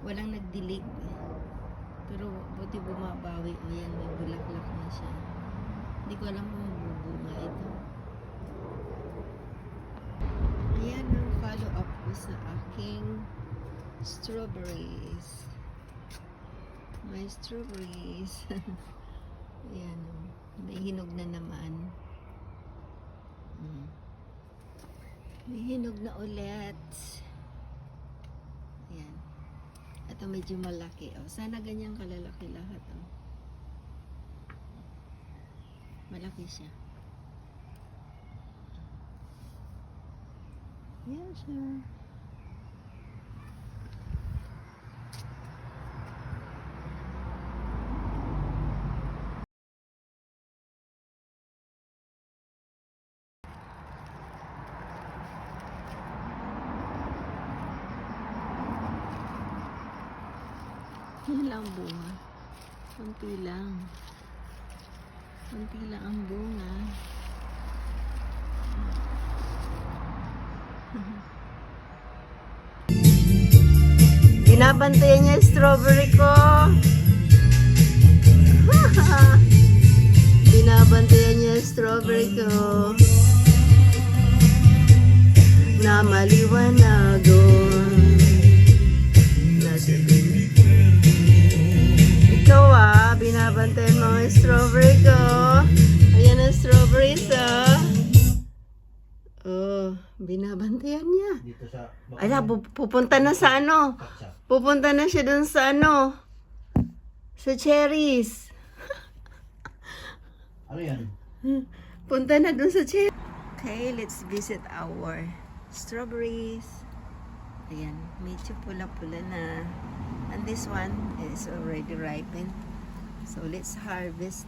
Walang nagdilig. Pero buti bumabawi. O yan, may bulaklak na siya. Hindi ko alam kung mabubunga ito. Ayan ang follow up ko sa aking strawberries. My strawberries. Ayan o. May hinog na naman. May hinog na ulit. Ayan. Ito medyo malaki. Oh, sana ganyan kalalaki lahat. Oh. Malaki siya. Yan siya. Yan lang ang bunga. Kunti lang. Kunti lang ang bunga. Binabantayan niya yung strawberry ko. Binabantayan niya yung strawberry ko. Na maliwanagon. Ikaw binabantayan mo yung strawberry ko. Ayan ang strawberries Oh, binabantayan niya. Dito sa Ala, pupunta na sa ano? Pupunta na siya dun sa ano? Sa cherries. Ano yan? Punta na dun sa cherries. Okay, let's visit our strawberries. Ayan, medyo pula-pula na. And this one is already ripened. So, let's harvest.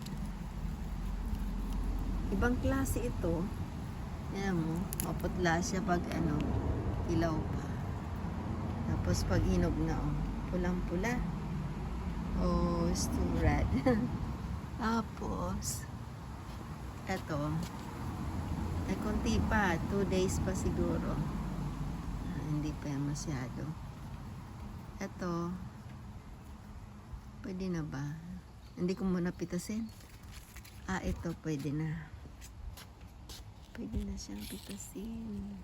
Ibang klase ito. Ayan mo, maputla siya pag ano, ilaw pa. Tapos pag hinog na, pulang-pula. Oh, it's too red. Tapos, eto, ay konti pa, 2 days pa siguro. Hindi pa yan masyado. Eto, pwede na ba? Hindi ko muna pitasin. Ito pwede na. Pwede na siyang pitasin.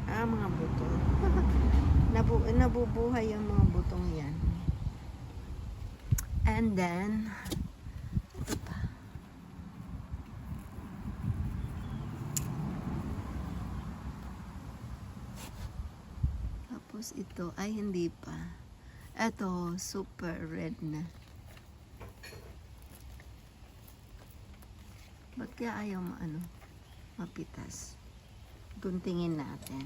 Mga buto. Nabubuhay yung mga butong yan. And then, ito pa. Tapos ito, ay hindi pa. Ito, super red na. Ba't kaya ayaw mapitas? Guntingin natin.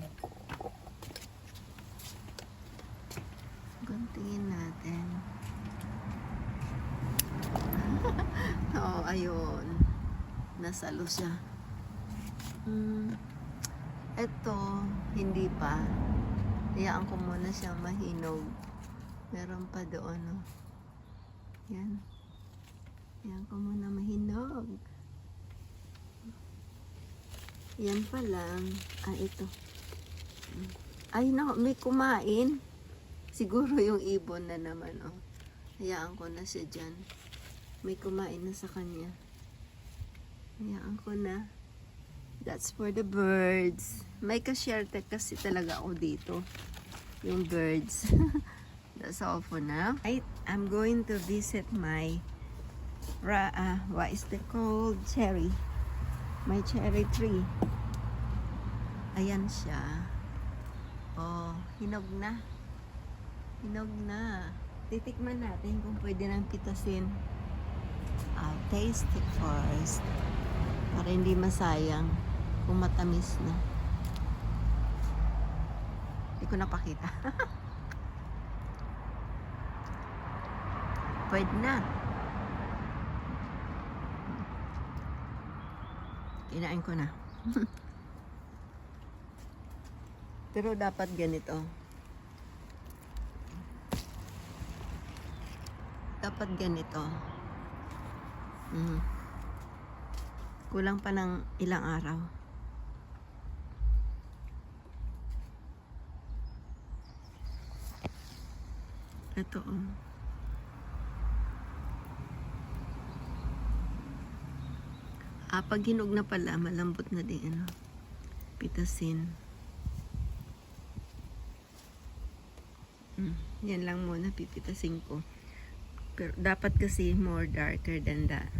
Guntingin natin. Oo, ayun. Nasalo siya. Ito, hindi pa. Hayaan ko muna siyang mahinog. Meron pa doon, no? Yan. Hayaan ko muna mahinog. Yan pa lang. Ito. Ay, may kumain. Siguro yung ibon na naman, oh. Hayaan ko na siya dyan. May kumain na sa kanya. Hayaan ko na. That's for the birds. May ka-share kasi talaga ako dito. Yung birds. That's all for now. I'm going to visit my what is it called? Cherry. My cherry tree. Ayan siya. Oh, hinog na. Hinog na. Titikman natin kung pwede nang pitasin. I'll taste it first. Para hindi masayang kung matamis na. Hindi ko napakita. Pwede na. Kinain ko na. Pero dapat ganito. Dapat ganito. Kulang pa ng ilang araw. Ito, oh. Pag hinog na pala, malambot na din, ano, pitasin. Yan lang muna pipitasin ko. Pero dapat kasi more darker than that.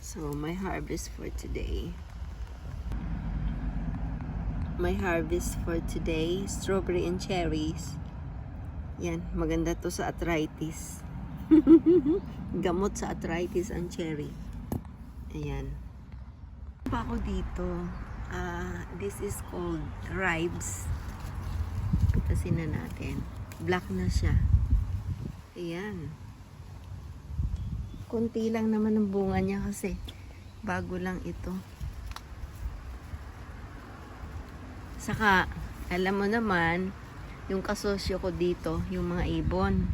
So, my harvest for today. My harvest for today, strawberry and cherries. Yan, maganda to sa arthritis. Gamot sa arthritis ang cherry. Ayan. Pa ako dito. This is called ribes. Pitasin na natin. Black na siya. Ayan. Kunti lang naman ang bunga niya kasi bago lang ito. Saka, alam mo naman, yung kasosyo ko dito, yung mga ibon.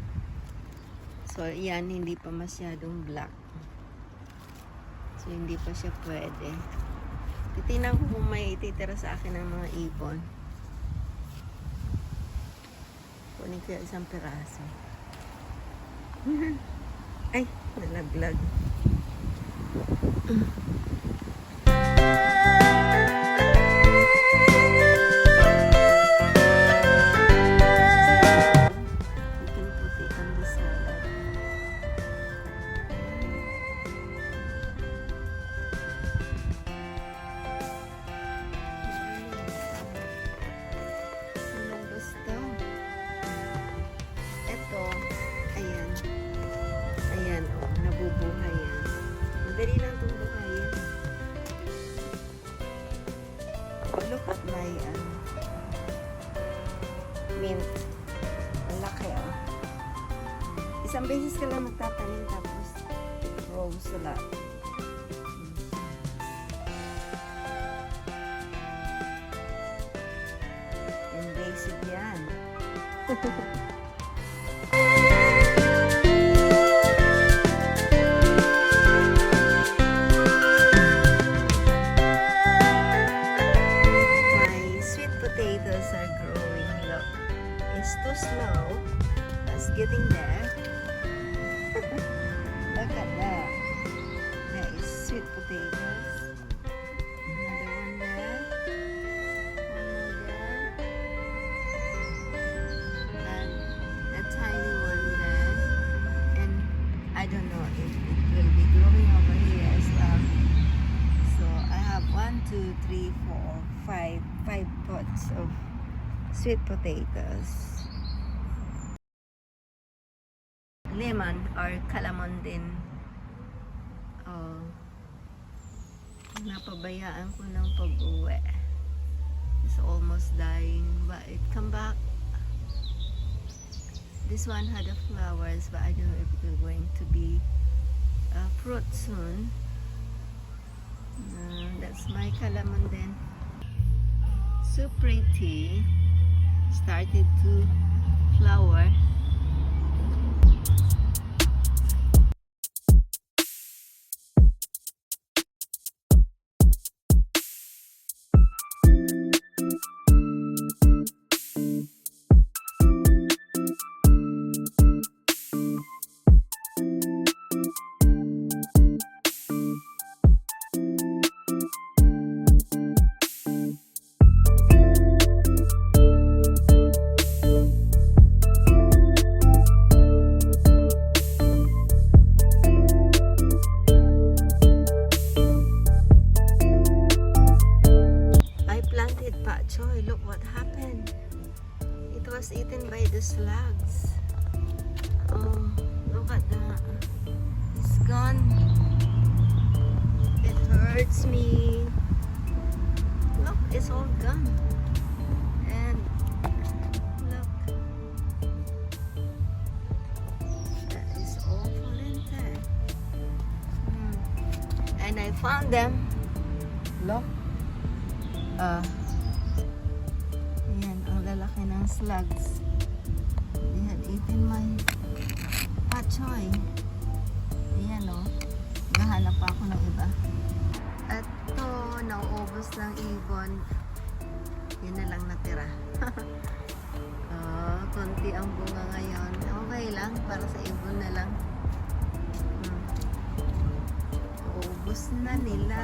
So, yan, hindi pa masyadong black. So, hindi pa siya pwede. Titignan ko kung may ititira sa akin ng mga ibon. Kunin ko yung isang piraso. Ay, nalaglag. Nabubuhay yan. Madali lang itong buhayin. Look at my mint. Ang laki, oh. Isang beses ka lang magtatanim tapos rose ulit. Invasive yan. Too slow. That's getting there. Look at that. That is sweet potatoes. Another one there. One more there. And a tiny one there. And I don't know if it will be growing over here as well. So I have 1, 2, 3, 4, 5 pots of sweet potatoes. Lemon or calamon din. Oh, napabayaan ko ng pag-uwi. It's almost dying, but it come back. This one had the flowers, but I don't know if it's going to be fruit soon. That's my calaman then. So pretty. Started to flower. Pak Choy, look what happened. It was eaten by the slugs. Oh, look at that. It's gone. It hurts me. Look, it's all gone. And look. That is all fallen. And I found them. Look. Ayan, ang lalaki ng slugs. They had eaten my Pak Choy. Ayan o. Naghahanap pa ako ng iba. At to, nauubos ng ibon. Yun na lang natira. Konti ang bunga ngayon. Okay lang, para sa ibon na lang. Ubos na nila.